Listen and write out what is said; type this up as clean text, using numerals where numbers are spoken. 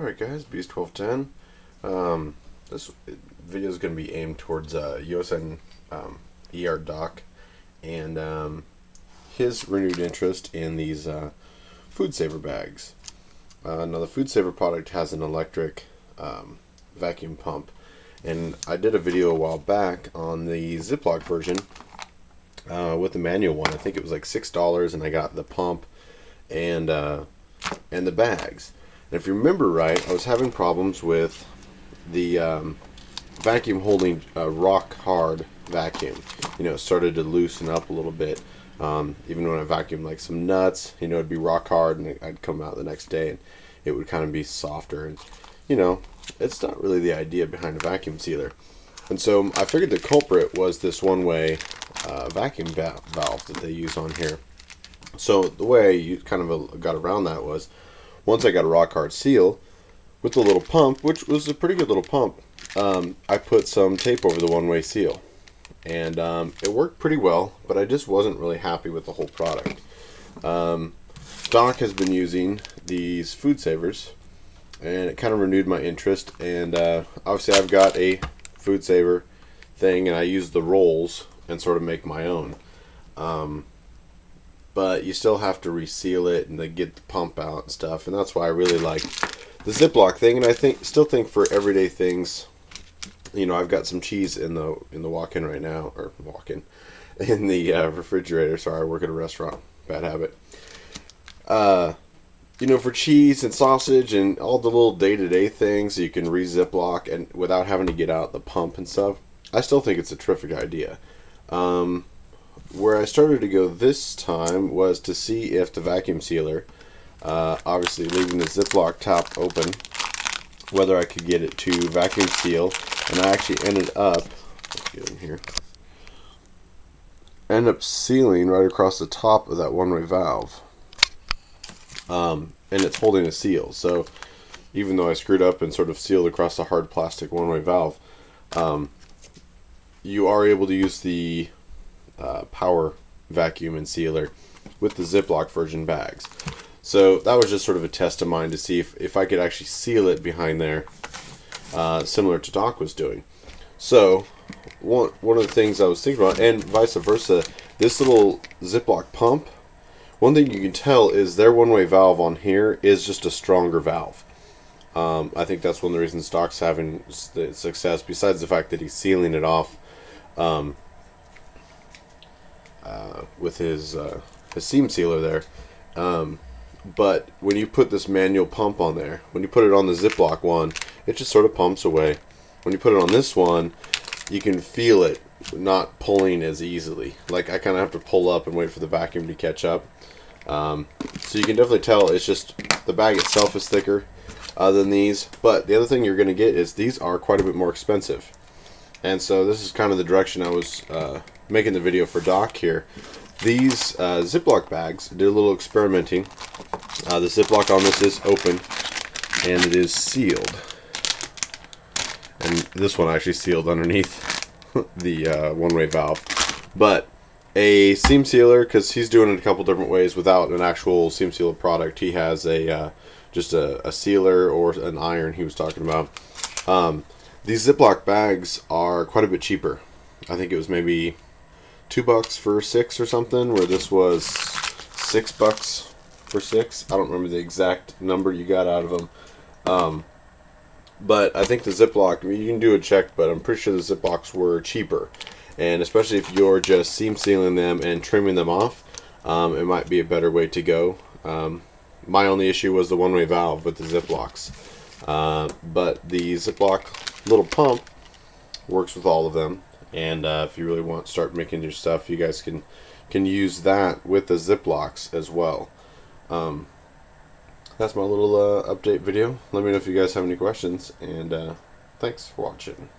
Alright guys, Beast 1210. This video is going to be aimed towards USN ER Doc and his renewed interest in these food saver bags. Now the food saver product has an electric vacuum pump, and I did a video a while back on the Ziploc version with the manual one. I think it was like $6, and I got the pump and the bags. And if you remember right, I was having problems with the vacuum holding a rock hard vacuum. You know, it started to loosen up a little bit. Even when I vacuumed like some nuts, you know, it'd be rock hard, and I'd come out the next day and it would kind of be softer. And you know, it's not really the idea behind a vacuum sealer. And so I figured the culprit was this one-way vacuum valve that they use on here. So the way you kind of got around that was, once I got a rock hard seal with the little pump, which was a pretty good little pump, I put some tape over the one-way seal, and it worked pretty well, but I just wasn't really happy with the whole product. Doc has been using these food savers, and it kind of renewed my interest. And obviously I've got a food saver thing, and I use the rolls and sort of make my own. But you still have to reseal it and then get the pump out and stuff, and that's why I really like the Ziploc thing. And I still think for everyday things, you know, I've got some cheese in the walk-in right now, or walk-in in the refrigerator. Sorry, I work at a restaurant, bad habit. You know, for cheese and sausage and all the little day-to-day things, you can re-Ziploc and without having to get out the pump and stuff. I still think it's a terrific idea. Where I started to go this time was to see if the vacuum sealer, obviously leaving the Ziploc top open, whether I could get it to vacuum seal. And I actually ended up, let's get in here, sealing right across the top of that one-way valve. And it's holding a seal. So even though I screwed up and sort of sealed across the hard plastic one-way valve, you are able to use the power vacuum and sealer with the Ziploc version bags. So that was just sort of a test of mine to see if I could actually seal it behind there, similar to Doc was doing. So one of the things I was thinking about, and vice versa, this little Ziploc pump, one thing you can tell is their one-way valve on here is just a stronger valve. I think that's one of the reasons Doc's having the success, besides the fact that he's sealing it off with his seam sealer there. But when you put this manual pump on there, when you put it on the Ziploc one, it just sort of pumps away. When you put it on this one, you can feel it not pulling as easily. Like, I kind of have to pull up and wait for the vacuum to catch up. So you can definitely tell it's just the bag itself is thicker than these. But the other thing you're going to get is these are quite a bit more expensive. And so this is kind of the direction I was making the video for Doc here. These Ziploc bags, did a little experimenting. The Ziploc on this is open, and it is sealed. And this one actually sealed underneath the one-way valve. But a seam sealer, because he's doing it a couple different ways without an actual seam sealer product. He has a just a sealer or an iron he was talking about. These Ziploc bags are quite a bit cheaper. I think it was maybe $2 for 6 or something, where this was $6 for 6. I don't remember the exact number you got out of them. But I think the Ziploc, I mean, you can do a check, but I'm pretty sure the Ziplocs were cheaper. And especially if you're just seam sealing them and trimming them off, it might be a better way to go. My only issue was the one-way valve with the Ziplocs. But the Ziploc little pump works with all of them. And if you really want to start making your stuff, you guys can use that with the Ziplocs as well. That's my little update video. Let me know if you guys have any questions, and thanks for watching.